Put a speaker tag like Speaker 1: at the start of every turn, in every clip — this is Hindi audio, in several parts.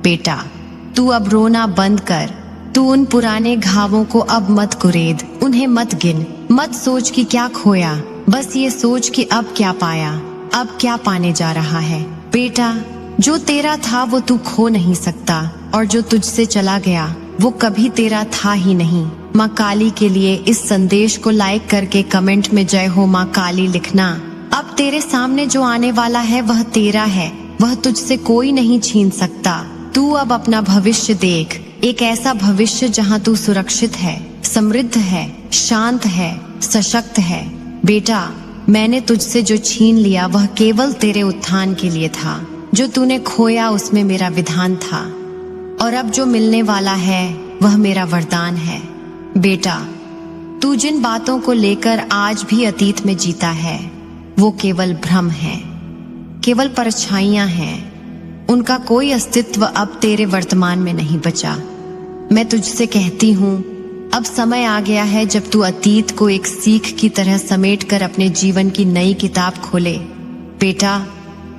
Speaker 1: बेटा, तू अब रोना बंद कर। तू उन पुराने घावों को अब मत कुरेद, उन्हें मत गिन। मत सोच कि क्या खोया, बस ये सोच कि अब क्या पाया, अब क्या पाने जा रहा है। बेटा, जो तेरा था वो तू खो नहीं सकता, और जो तुझसे चला गया वो कभी तेरा था ही नहीं। माँ काली के लिए इस संदेश को लाइक करके कमेंट में जय हो माँ काली लिखना। अब तेरे सामने जो आने वाला है वह तेरा है, वह तुझसे कोई नहीं छीन सकता। तू अब अपना भविष्य देख, एक ऐसा भविष्य जहाँ तू सुरक्षित है, समृद्ध है, शांत है, सशक्त है। बेटा, मैंने तुझसे जो छीन लिया वह केवल तेरे उत्थान के लिए था। जो तूने खोया उसमें मेरा विधान था, और अब जो मिलने वाला है वह मेरा वरदान है। बेटा, तू जिन बातों को लेकर आज भी अतीत में जीता है वो केवल भ्रम है, केवल परछाइयां हैं। उनका कोई अस्तित्व अब तेरे वर्तमान में नहीं बचा। मैं तुझसे कहती हूँ, अब समय आ गया है जब तू अतीत को एक सीख की तरह समेटकर अपने जीवन की नई किताब खोले। बेटा,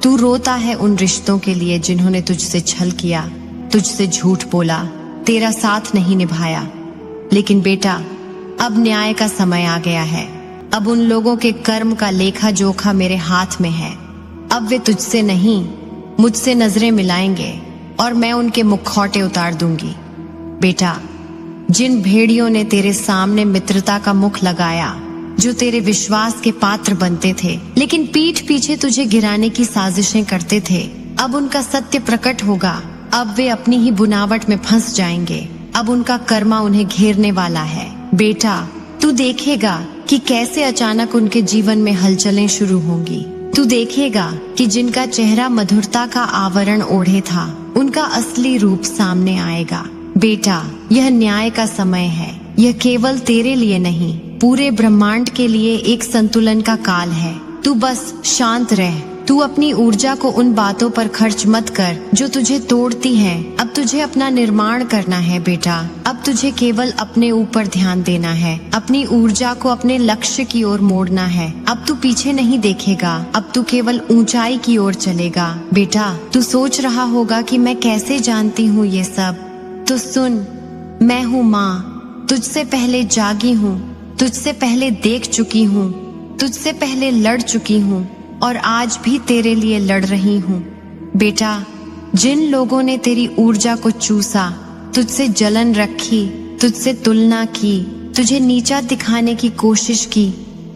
Speaker 1: तू रोता है उन रिश्तों के लिए जिन्होंने तुझसे छल किया, तुझसे झूठ बोला, तेरा साथ नहीं निभाया। लेकिन बेटा, अब न्याय का समय आ गया है। अब उन लोगों के कर्म का लेखा जोखा मेरे हाथ में है। अब वे तुझसे नहीं, मुझसे नजरें मिलाएंगे और मैं उनके मुखौटे उतार दूंगी। बेटा, जिन भेड़ियों ने तेरे सामने मित्रता का मुख लगाया, जो तेरे विश्वास के पात्र बनते थे लेकिन पीठ पीछे तुझे गिराने की साजिशें करते थे, अब उनका सत्य प्रकट होगा। अब वे अपनी ही बुनावट में फंस जाएंगे। अब उनका कर्मा उन्हें घेरने वाला है। बेटा, तू देखेगा कि कैसे अचानक उनके जीवन में हलचलें शुरू होंगी। तू देखेगा कि जिनका चेहरा मधुरता का आवरण ओढ़े था, उनका असली रूप सामने आएगा। बेटा, यह न्याय का समय है। यह केवल तेरे लिए नहीं, पूरे ब्रह्मांड के लिए एक संतुलन का काल है। तू बस शांत रह। तू अपनी ऊर्जा को उन बातों पर खर्च मत कर जो तुझे तोड़ती हैं। अब तुझे अपना निर्माण करना है बेटा। अब तुझे केवल अपने ऊपर ध्यान देना है, अपनी ऊर्जा को अपने लक्ष्य की ओर मोड़ना है। अब तू पीछे नहीं देखेगा, अब तू केवल ऊंचाई की ओर चलेगा। बेटा, तू सोच रहा होगा कि मैं कैसे जानती हूँ ये सब, तो सुन, मैं हूँ माँ, तुझसे पहले जागी हूँ, तुझसे पहले देख चुकी हूँ, तुझसे पहले लड़ चुकी हूँ और आज भी तेरे लिए लड़ रही हूँ। बेटा, जिन लोगों ने तेरी ऊर्जा को चूसा, तुझसे जलन रखी, तुझसे तुलना की, तुझे नीचा दिखाने की कोशिश की,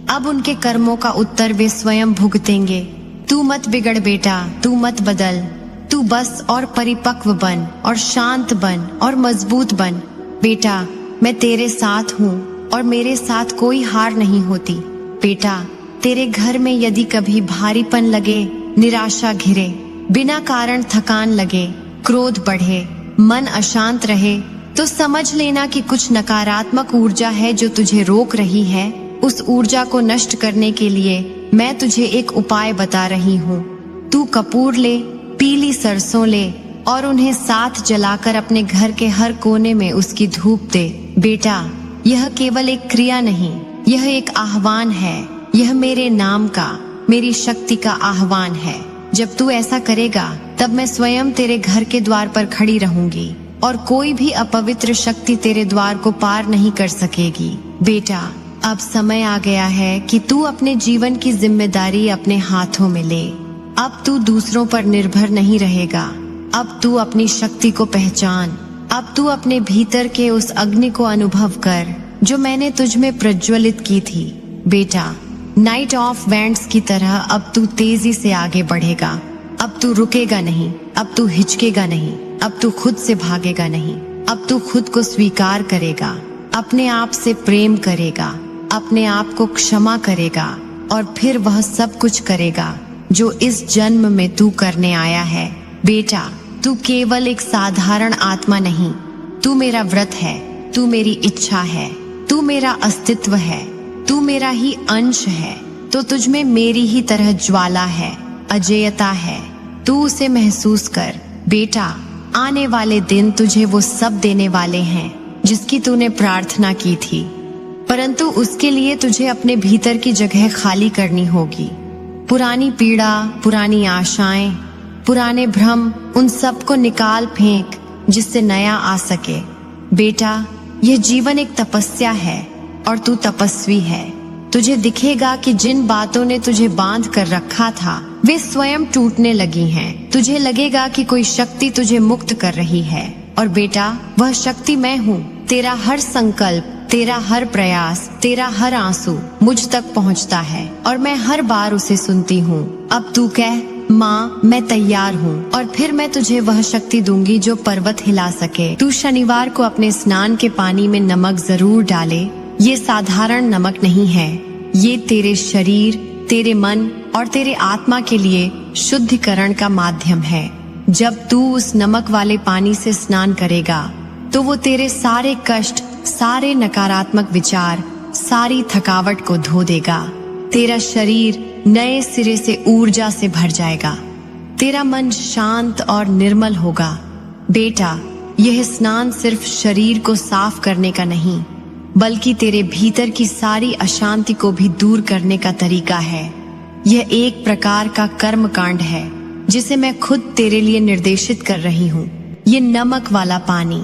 Speaker 1: अब उनके कर्मों का उत्तर वे स्वयं भुगतेंगे। तू मत बिगड़ बेटा, तू मत बदल। तू बस और परिपक्व बन और शांत बन और मजबूत बन। बेटा, मैं तेरे साथ हूँ और मेरे साथ कोई हार नहीं होती। बेटा, तेरे घर में यदि कभी भारीपन लगे, निराशा घिरे, बिना कारण थकान लगे, क्रोध बढ़े, मन अशांत रहे, तो समझ लेना कि कुछ नकारात्मक ऊर्जा है जो तुझे रोक रही है। उस ऊर्जा को नष्ट करने के लिए मैं तुझे एक उपाय बता रही हूँ। तू कपूर ले, पीली सरसों ले और उन्हें साथ जलाकर अपने घर के हर कोने में उसकी धूप दे। बेटा, यह केवल एक क्रिया नहीं, यह एक आह्वान है। यह मेरे नाम का, मेरी शक्ति का आह्वान है। जब तू ऐसा करेगा तब मैं स्वयं तेरे घर के द्वार पर खड़ी रहूंगी और कोई भी अपवित्र शक्ति तेरे द्वार को पार नहीं कर सकेगी। बेटा, अब समय आ गया है कि तू अपने जीवन की जिम्मेदारी अपने हाथों में ले। अब तू दूसरों पर निर्भर नहीं रहेगा। अब तू अपनी शक्ति को पहचान। अब तू अपने भीतर के उस अग्नि को अनुभव कर जो मैंने तुझ में प्रज्वलित की थी। बेटा, नाइट ऑफ वैंड्स की तरह अब तू तेजी से आगे बढ़ेगा। अब तू रुकेगा नहीं, अब तू हिचकेगा नहीं, अब तू खुद से भागेगा नहीं। अब तू खुद को स्वीकार करेगा, अपने आप से प्रेम करेगा, अपने आप को क्षमा करेगा और फिर वह सब कुछ करेगा जो इस जन्म में तू करने आया है। बेटा, तू केवल एक साधारण आत्मा नहीं, तू मेरा व्रत है, तू मेरी इच्छा है, तू मेरा अस्तित्व है, तू मेरा ही अंश है। तो तुझ में मेरी ही तरह ज्वाला है, अजेयता है। तू उसे महसूस कर। बेटा, आने वाले दिन तुझे वो सब देने वाले हैं जिसकी तूने प्रार्थना की थी, परंतु उसके लिए तुझे अपने भीतर की जगह खाली करनी होगी। पुरानी पीड़ा, पुरानी आशाएं, पुराने भ्रम उन सब को निकाल फेंक जिससे नया आ सके। बेटा, यह जीवन एक तपस्या है और तू तपस्वी है। तुझे दिखेगा कि जिन बातों ने तुझे बांध कर रखा था वे स्वयं टूटने लगी हैं। तुझे लगेगा कि कोई शक्ति तुझे मुक्त कर रही है, और बेटा वह शक्ति मैं हूँ। तेरा हर संकल्प, तेरा हर प्रयास, तेरा हर आंसू मुझ तक पहुँचता है और मैं हर बार उसे सुनती हूँ। अब तू कह, माँ मैं तैयार हूँ, और फिर मैं तुझे वह शक्ति दूंगी जो पर्वत हिला सके। तू शनिवार को अपने स्नान के पानी में नमक जरूर डाले। ये साधारण नमक नहीं है, ये तेरे शरीर, तेरे मन और तेरे आत्मा के लिए शुद्धिकरण का माध्यम है। जब तू उस नमक वाले पानी से स्नान करेगा तो वो तेरे सारे कष्ट, सारे नकारात्मक विचार, सारी थकावट को धो देगा। तेरा शरीर नए सिरे से ऊर्जा से भर जाएगा। तेरा मन शांत और निर्मल होगा। बेटा, यह स्नान सिर्फ शरीर को साफ करने का नहीं, बल्कि तेरे भीतर की सारी अशांति को भी दूर करने का तरीका है। यह एक प्रकार का कर्म कांड है जिसे मैं खुद तेरे लिए निर्देशित कर रही हूँ। ये नमक वाला पानी,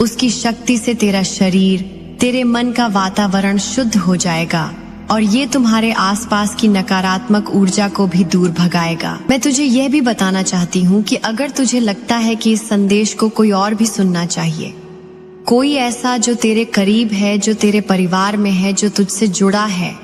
Speaker 1: उसकी शक्ति से तेरा शरीर, तेरे मन का वातावरण शुद्ध हो जाएगा और ये तुम्हारे आसपास की नकारात्मक ऊर्जा को भी दूर भगाएगा। मैं तुझे यह भी बताना चाहती हूँ कि अगर तुझे लगता है कि इस संदेश को कोई और भी सुनना चाहिए, कोई ऐसा जो तेरे करीब है, जो तेरे परिवार में है, जो तुझसे जुड़ा है,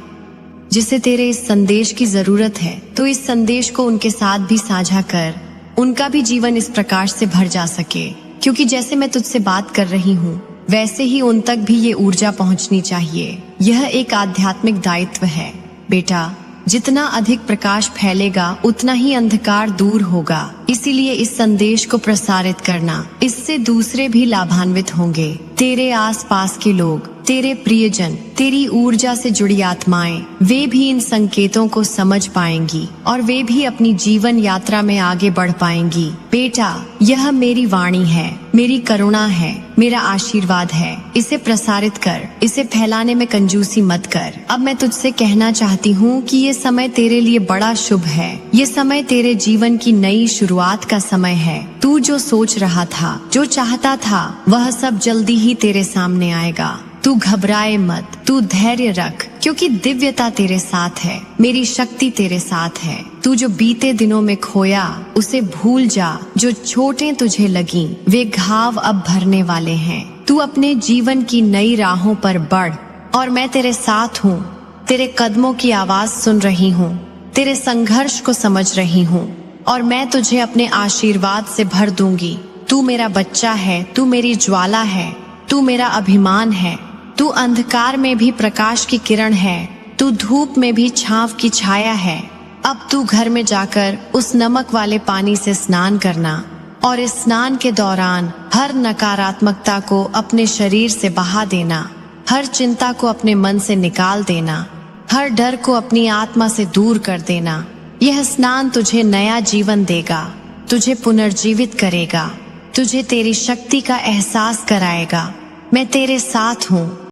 Speaker 1: जिसे तेरे इस संदेश की जरूरत है, तो इस संदेश को उनके साथ भी साझा कर। उनका भी जीवन इस प्रकार से भर जा सके, क्योंकि जैसे मैं तुझसे बात कर रही हूँ वैसे ही उन तक भी ये ऊर्जा पहुँचनी चाहिए। यह एक आध्यात्मिक दायित्व है। बेटा, जितना अधिक प्रकाश फैलेगा उतना ही अंधकार दूर होगा। इसीलिए इस संदेश को प्रसारित करना, इससे दूसरे भी लाभान्वित होंगे। तेरे आसपास के लोग, तेरे प्रियजन, तेरी ऊर्जा से जुड़ी आत्माएं, वे भी इन संकेतों को समझ पाएंगी और वे भी अपनी जीवन यात्रा में आगे बढ़ पाएंगी। बेटा, यह मेरी वाणी है, मेरी करुणा है, मेरा आशीर्वाद है। इसे प्रसारित कर, इसे फैलाने में कंजूसी मत कर। अब मैं तुझसे कहना चाहती हूँ कि ये समय तेरे लिए बड़ा शुभ है। ये समय तेरे जीवन की नई शुरुआत का समय है। तू जो सोच रहा था, जो चाहता था, वह सब जल्दी ही तेरे सामने आएगा। तू घबराए मत, तू धैर्य रख, क्योंकि दिव्यता तेरे साथ है, मेरी शक्ति तेरे साथ है। तू जो बीते दिनों में खोया उसे भूल जा। जो चोटें तुझे लगी वे घाव अब भरने वाले हैं। तू अपने जीवन की नई राहों पर बढ़ और मैं तेरे साथ हूँ। तेरे कदमों की आवाज सुन रही हूँ, तेरे संघर्ष को समझ रही हूँ और मैं तुझे अपने आशीर्वाद से भर दूंगी। तू मेरा बच्चा है, तू मेरी ज्वाला है, तू मेरा अभिमान है। तू अंधकार में भी प्रकाश की किरण है, तू धूप में भी छांव की छाया है। अब तू घर में जाकर उस नमक वाले पानी से स्नान करना और इस स्नान के दौरान हर नकारात्मकता को अपने शरीर से बहा देना, हर चिंता को अपने मन से निकाल देना, हर डर को अपनी आत्मा से दूर कर देना। यह स्नान तुझे नया जीवन देगा, तुझे पुनर्जीवित करेगा, तुझे तेरी शक्ति का एहसास कराएगा। मैं तेरे साथ हूँ।